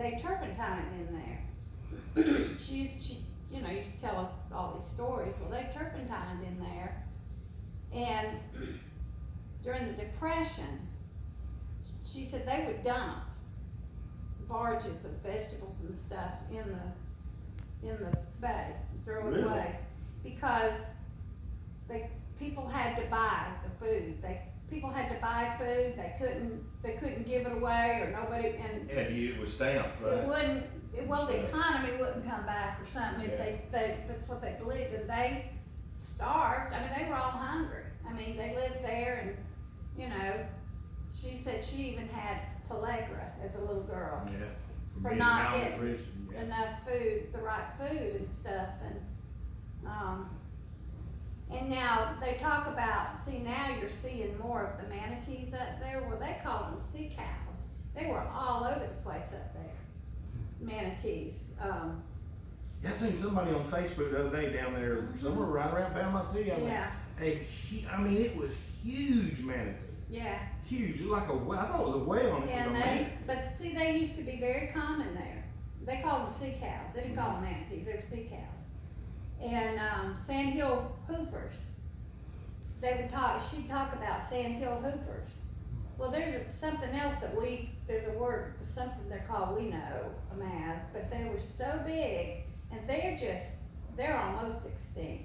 they turpentine in there. She, you know, used to tell us all these stories. Well, they turpentined in there, and during the Depression, she said they would dump barges of vegetables and stuff in the bay, throw it Really? away, because people had to buy the food. People had to buy food. They couldn't give it away, or nobody, and Yeah, it was stamped, it right? wouldn't. Well, the economy wouldn't come back or something if Yeah. that's what they believed, and they starved. I mean, they were all hungry. I mean, they lived there, and you know, she said she even had pellagra as a little girl Yeah. for being not getting malnutrition, yeah. enough food, the right food and stuff, and now they talk about, see, now you're seeing more of the manatees up there. Well, they call them sea cows. They were all over the place up there, manatees. Yeah, I seen somebody on Facebook the other day down there, somewhere right around Panama City. I mean, Yeah. I mean, it was huge manatee. Yeah, Huge, like a whale. I thought it was a whale. And it and was a manatee. but see, they used to be very common there. They called them sea cows. They didn't call them manatees. They were sea cows. And sandhill hoopers. They would talk. She'd talk about sandhill hoopers. Well, there's something else there's a word, something they're called, we know them as, but they were so big, and they're almost extinct.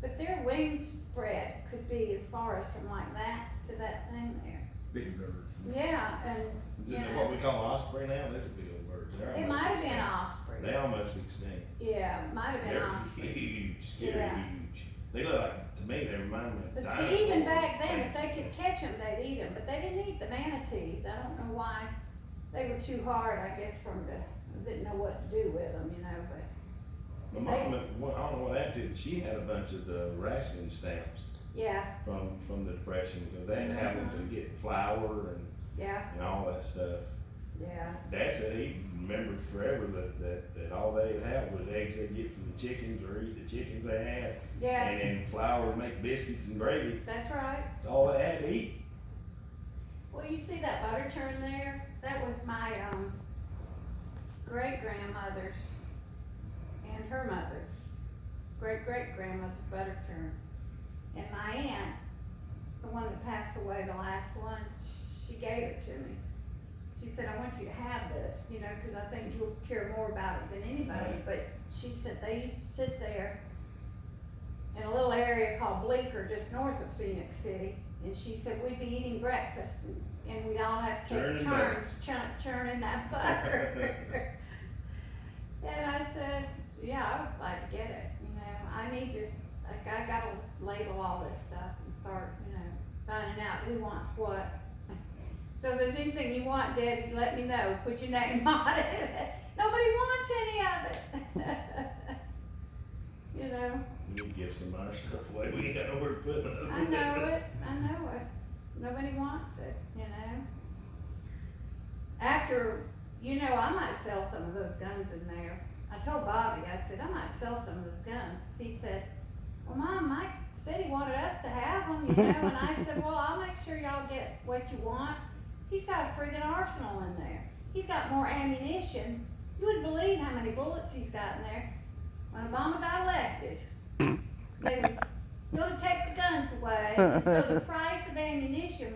But their wingspread could be as far as from like that to that thing there. Big bird. Yeah, and Is you it know, what we call osprey now? Those are big old birds. They're it almost might have been extinct. ospreys. They almost extinct. Yeah, it might have been They're ospreys. huge, scary Yeah. huge. They look like, to me, they remind me of But dinosaurs. see, even back then, if they could catch them, they'd eat them. But they didn't eat the manatees. I don't know why. They were too hard, I guess, for them to, didn't know what to do with them, you know, but My mom, I don't know what that did. She had a bunch of the rationing stamps yeah, from the Depression, because they had to have them to get flour yeah, and all that stuff. yeah, Dad said he remembered forever that all they'd have was eggs they'd get from the chickens or eat the chickens they had. yeah, And then flour to make biscuits and gravy. that's right. That's all they had to eat. Well, you see that butter churn there? That was my, great-grandmother's and her mother's great-great-grandmother's butter churn. And my aunt, the one that passed away, the last one, she gave it to me. She said, I want you to have this, you know, because I think you'll care more about it than anybody. But she said they used to sit there in a little area called Bleecker, just north of Phoenix City. And she said we'd be eating breakfast, and we'd all have to take turns churning that butter. And I said, yeah, I was glad to get it. You know, I need to, like, I gotta label all this stuff and start, you know, finding out who wants what. So if there's anything you want, Debbie, let me know. Put your name on it. Nobody wants any of it. You know. We need to give some of our stuff away. We ain't got nowhere to put it. I know it. I know it. Nobody wants it, you know. After, you know, I might sell some of those guns in there. I told Bobby, I said, I might sell some of those guns. He said, well, Mom, Mike said he wanted us to have them, you know. And I said, well, I'll make sure y'all get what you want. He's got a friggin' arsenal in there. He's got more ammunition. You wouldn't believe how many bullets he's got in there. When Obama got elected, they was gonna take the guns away, and so the price of ammunition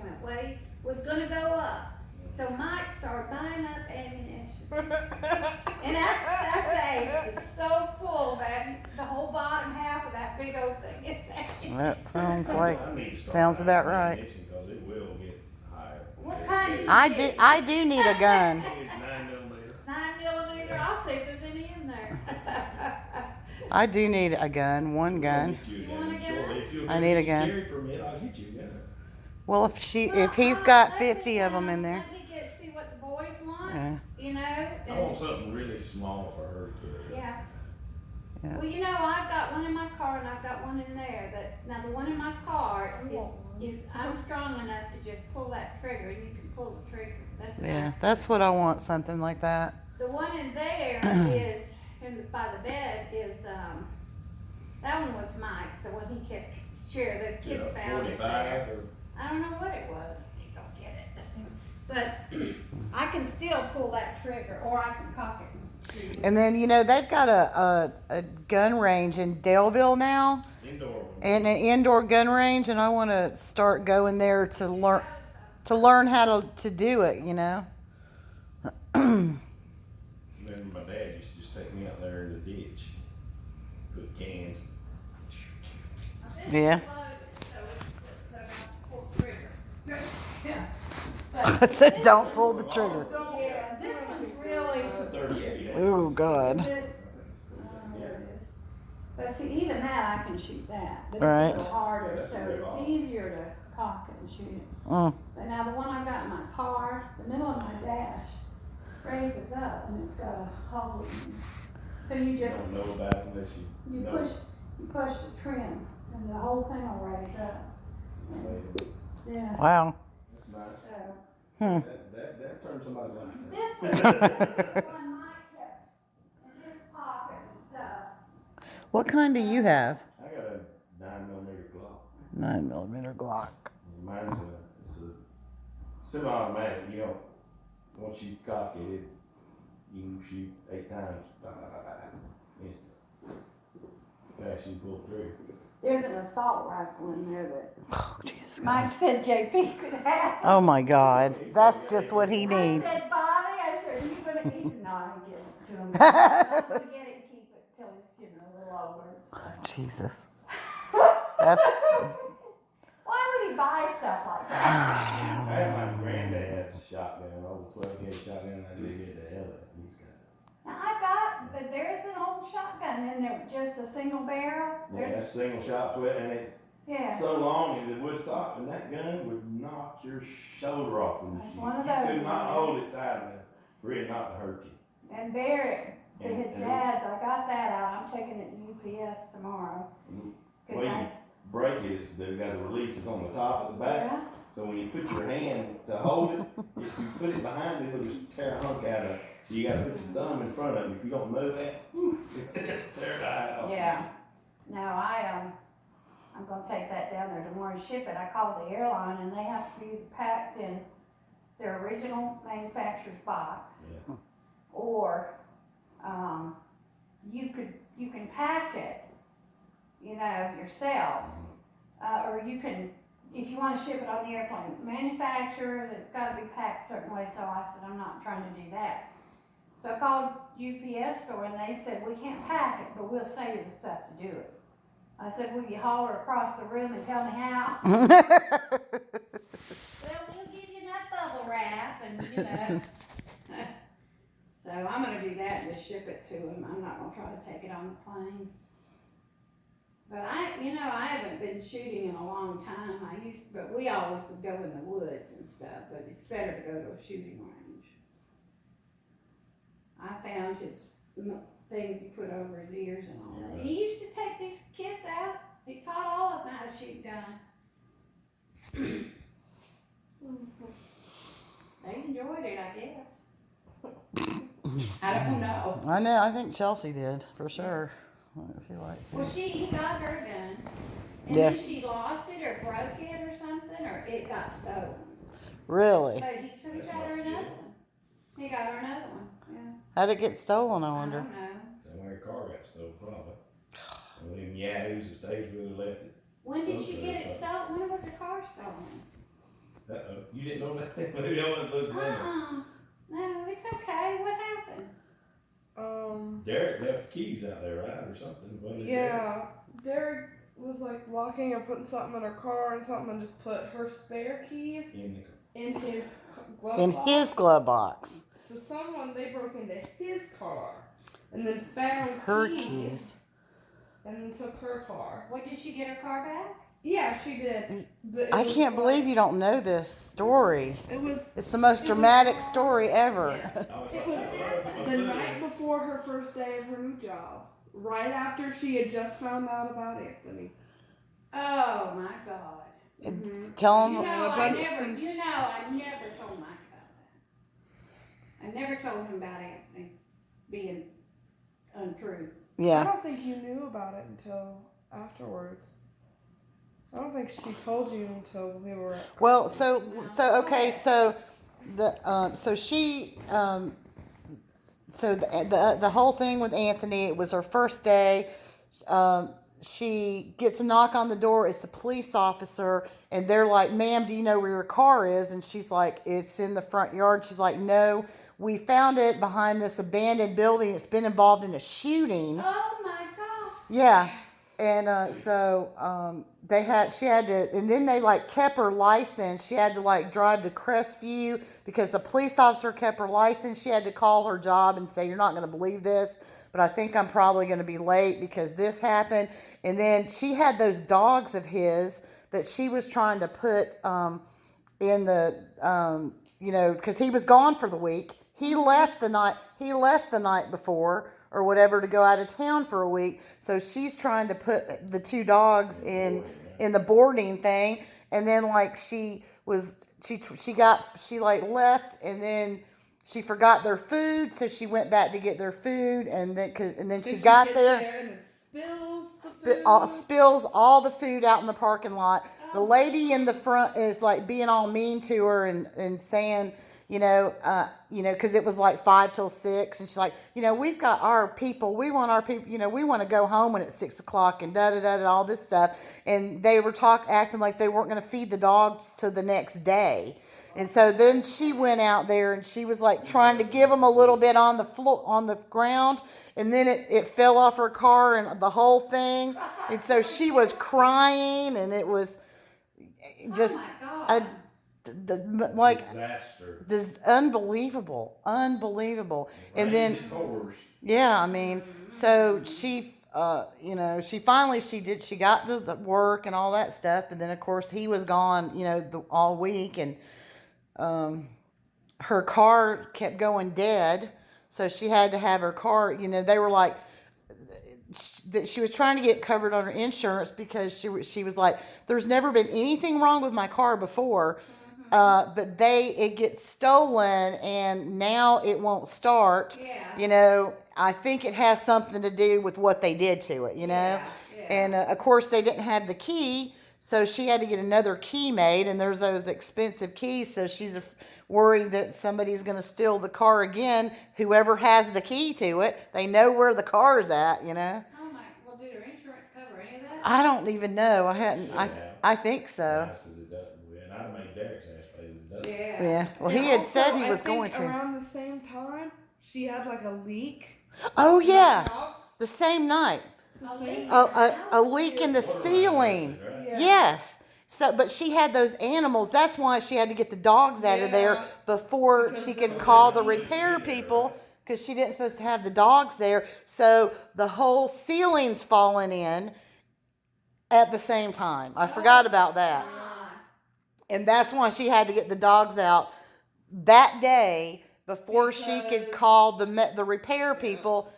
was gonna go up. So Mike started buying up ammunition. And that safe is so full that the whole bottom half of that big old thing is ammunition. That sounds like, I need to start sounds buying about some right. ammunition, 'cause it will get higher. What kind do you I do need a gun. It's 9mm. 9mm? I'll see if there's any in there. I do need a gun, one I'll gun. get you You gun want a gun? shortly. If you'll I give need me a gun. Carry permit, I'll get you a gun. Well, if he's got 50 of them in there. Let me see what the boys want, Yeah. you know? I want something really small for her to carry. Yeah. Yeah. Well, you know, I've got one in my car and I've got one in there, but now the one in my car is I'm strong enough to just pull that trigger, and you can pull the trigger. That's Yeah, nice. that's what I want, something like that. The one in there is, by the bed is, that one was Mike's, the one he kept share, the kids found it 45 there. or I don't know what it was. Go get it. But I can still pull that trigger, or I can cock it. And shoot it. And then, you know, they've got a gun range in Daleville now, Indoor one. and an indoor gun range, and I want to start going there to learn how to do it, you know. And then my dad used to just take me out there in the ditch, put cans. Yeah. Yeah. I said, don't pull the trigger. Yeah, this one's really. It's a 38. Oh, God. But see, even that, I can shoot that, but Right. it's a little harder, That's so very it's hard. easier to cock it and shoot it. Mm. But now the one I got in my car, the middle of my dash raises up and it's got a hole in it. So you You just, don't know about it unless you know. you push the trim and the whole thing will raise up. Yeah, Wow. That's nice. so. That turned somebody's life. This one Mike kept in his pocket and stuff. What kind do you have? I got a 9mm Glock. 9mm Glock. And mine's it's a semi-automatic. You know, once you cock it, you can shoot 8 times. Instant. Fast you pull through. There's an assault rifle in there that Oh, Jesus. Mike said JP could have. Oh, my God. That's just what he needs. I said, Bobby, are you gonna, he said, no, I didn't give it to him. I'm gonna get it and keep it till he's, a little older and stuff. Jesus. That's. Why would he buy stuff like that? I had my granddad's shotgun, old 12 gauge shotgun. I did get the hell out of it. He's got it. Now, I've got, but there's an old shotgun in there, just a single barrel. Yeah, that's single shot to it, and it's Yeah. so long and it would stop, and that gun would knock your shoulder off when you That's shoot. one of You those, could not man. hold it tight enough for it not to hurt you. And Barrett, And- his and- dad's, I got that out. I'm taking it to UPS tomorrow. The way you break it is they've got the releases on the top and the back. Yeah. So when you put your hand to hold it, if you put it behind it, it'll just tear a hunk out of it. So you gotta put your thumb in front of it. If you don't know that, tear it out. Yeah. No, I'm gonna take that down there tomorrow and ship it. I called the airline and they have to be packed in their original manufacturer's box. Yeah. Or, you can pack it, yourself. Or you can, if you wanna ship it on the airplane, manufacturers, it's gotta be packed a certain way, so I said, I'm not trying to do that. So I called UPS store and they said, we can't pack it, but we'll sell you the stuff to do it. I said, will you holler across the room and tell me how? Well, we'll give you enough bubble wrap and, So I'm gonna do that and just ship it to him. I'm not gonna try to take it on the plane. But I haven't been shooting in a long time. But we always would go in the woods and stuff, but it's better to go to a shooting range. I found his things he put over his ears and all that. He used to take these kids out. He taught all of them how to shoot guns. They enjoyed it, I guess. I don't know. I know. I think Chelsea did, for sure. Let's see what Well, he got her gun, and Yeah. then she lost it or broke it or something, or it got stolen. Really? But so he got her another one. He got her another one. Yeah. How'd it get stolen, I I wonder? don't know. Somewhere a car got stolen, probably. And them yahoos that stays with her left it. When did she get it stolen? When was her car stolen? Uh-oh, you didn't know that? Maybe I wasn't supposed to say that. No, it's okay. What happened? Derek left the keys out there, right, or something? Wasn't it Yeah, Derek was like locking or putting something in her car and something and just put her spare keys Derek? in his glove In box. his glove box. So they broke into his car and then found Her keys. and then took her car. What, did she get her car back? Yeah, she did. But it I was can't like- believe you don't know this story. It was It's the most dramatic story ever. I was It like, was the night before her first day of her new job. Right after she had just found out about Anthony. Oh my God. Tell You him. know, a I bunch never, of I never told Mike about that. I never told him about Anthony being untrue. I Yeah. don't think you knew about it until afterwards. I don't think she told you until we were at Well, so okay, so So she, so the whole thing with Anthony, it was her first day. She gets a knock on the door. It's a police officer, and they're like, "Ma'am, do you know where your car is?" And she's like, "It's in the front yard." She's like, "No, we found it behind this abandoned building. It's been involved in a shooting." Oh my God. Yeah, and she had to, and then they like kept her license. She had to like drive to Crestview because the police officer kept her license. She had to call her job and say, "You're not going to believe this, but I think I'm probably going to be late because this happened." And then she had those dogs of his that she was trying to put in the, because he was gone for the week. He left the night before or whatever to go out of town for a week. So she's trying to put the two dogs in the boarding thing. And then like she left, and then she forgot their food. So she went back to get their food. And then she got gets there and it spills all the food out in the parking lot. The lady in the front is like being all mean to her and saying, because it was like 5 till 6, and she's like, we've got our people, we want our people, we want to go home when it's 6 o'clock and all this stuff. And they were acting like they weren't going to feed the dogs till the next day. And so then she went out there and she was like trying to give them a little bit on the floor, on the ground. And then it fell off her car and the whole thing. And so she was crying, and it was just Oh my God. Disaster. this unbelievable. And then, yeah, I mean, so she, she got the work and all that stuff. And then of course he was gone, all week, and, her car kept going dead. So she had to have her car, they were like, that she was trying to get covered on her insurance because she was like, there's never been anything wrong with my car before. But it gets stolen and now it won't start. Yeah. I think it has something to do with what they did to it, Yeah. And of course they didn't have the key, so she had to get another key made, and there's those expensive keys, so she's worried that somebody's going to steal the car again. Whoever has the key to it, they know where the car's at, Oh my, well, did her insurance cover any of that? I don't even know. I think so. And I'd make Derek's ass pay the dozen. Yeah. Yeah. Well, And he had also, said he I was think going to. Around the same time, she had like a leak. Oh in the yeah, house. the same night. A leak. A leak in the ceiling. Yeah. Yes. So, but she had those animals. That's why she had to get the dogs out of there Yeah. before Because she could of- call the repair people, because she didn't supposed to have the dogs there. So the whole ceiling's falling in at the same time. I forgot about that. And that's why she had to get the dogs out that day before she could Because- call the repair people,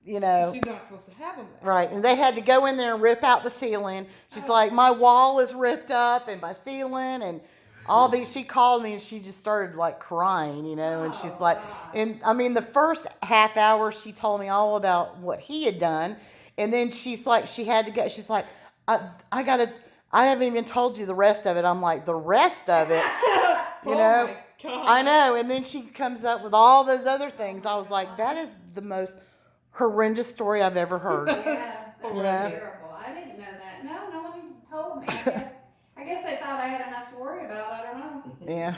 She's not supposed to have them there. Right, and they had to go in there and rip out the ceiling. She's like, my wall is ripped up and my ceiling and all these. She called me and she just started like crying, and she's like, and I mean, the first half hour she told me all about what he had done. And then she's like, she had to go. She's like, I haven't even told you the rest of it. I'm like, the rest of it, Oh my God. I know. And then she comes up with all those other things. I was like, that is the most horrendous story I've ever heard. Yeah, that's Yeah. terrible. I didn't know that. No one even told me. I guess they thought I had enough to worry about. I don't know. Yeah.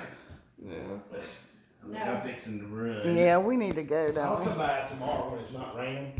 I'm fixing to run. Yeah, we need to go, don't I'll we? come by tomorrow when it's not raining.